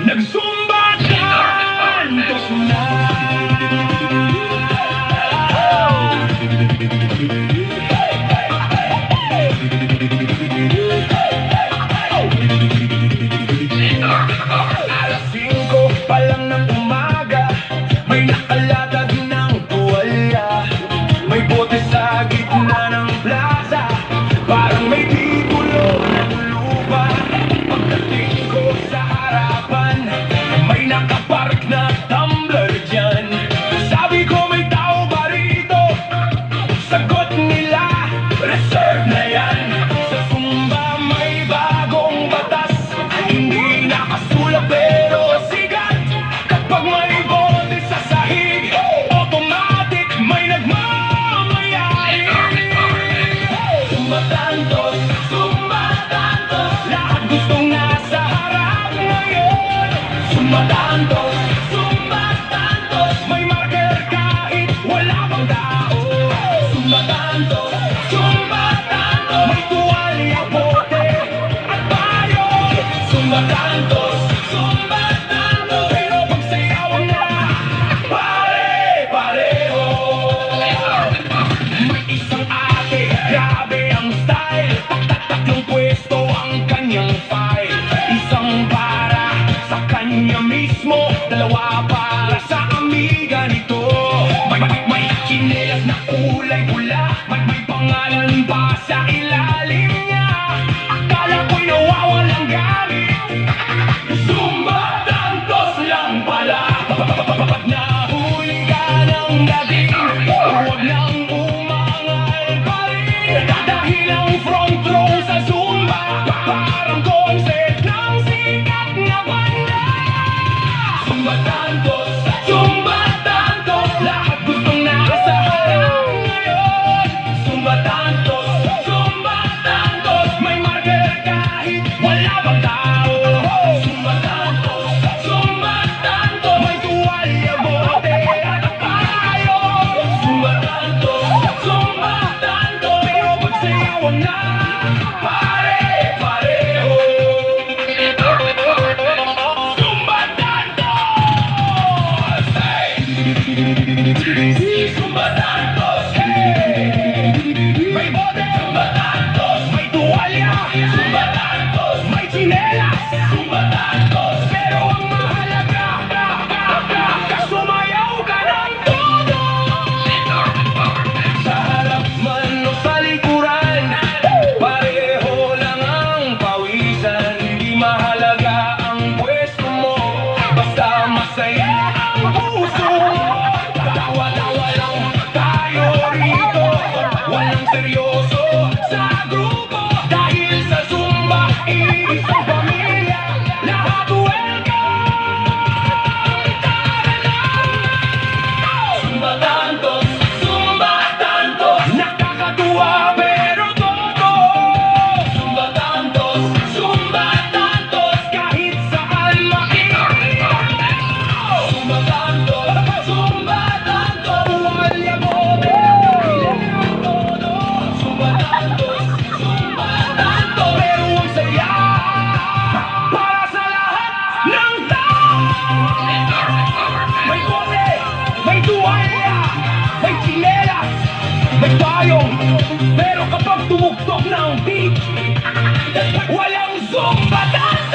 Nagsumba tantos na. Alas 5 pa lang ng umaga, may nakalatag ng tuwalya. May bote sa gitna ng plaza, parang may titulo ng lupa. Pagdating ko sa harapan, may nakapark na tumbler dyan. Sabi ko, may tao ba rito? Sagot nila, reserve na yan. Sa Zumba may bagong batas, hindi nakasulat pero sigat. Kapag may bote sa sahig, automatic may nagmamayari. Zumba tantos, Zumba tantos, lahat gustong nasa harap ngayon. Zumba tantos, Zumba tantos, may marker kahit wala pang tao. Zumba tantos, Zumba tantos, may tuwalya, bote at payo. Zumba tantos, Zumba tantos, pero pagsayawan na pare-pareho. May isang ate, grabe ang style. Tatlong pwesto ang kanyang file. Isang para sa kanya mismo, dalawa para sa amiga nito. May chinelas na kulay pula, may pangalan pa sa ilalim niya. Akala ko'y nawawalang gamit, Zumba tantos lang pala. Pag nahuli ka ng dating, huwag nang umangal pa rin. Dahil ang front row sa Zumba, parang concert ng sikat na banda. Zumba tantos, Zumba tantos, lahat gustong nasa harap ngayon. Zumba tantos, Zumba tantos, may marker kahit wala pang tao. Zumba tantos, Zumba tantos, may tuwalya, bote at payo. Zumba tantos, Zumba tantos, pero pagsayawan na pare-pareho. Zumba tantos, hey! Zumba tantos, hey! May bote, Zumba tantos, may tuwalya, Zumba tantos, may tsinelas, Zumba tantos, pero ang mahalaga, sumayaw ka ng todo. Sa harap man o sa likuran, pareho lang ang pawisan. Di mahalaga ang pwesto mo, basta masaya ang puso mo. Tawa-tawa lang tayo rito, walang seryoso sa grupo. Dahil sa Zumba, isang pamilya, lahat welcome. Tara na! Zumba tantos, Zumba tantos, nakakatuwa pero todo. Zumba tantos, Zumba tantos, kahit saan makikita. Zumba tantos, Zumba tantos, tuwalya, bote, kailangan todo. Zumba tantos, Zumba tantos, pero ang saya para sa lahat ng tao. May bote, may tuwalya, may tsinelas, may payong, pero kapag tumugtog ng beat, walang Zumba tantos.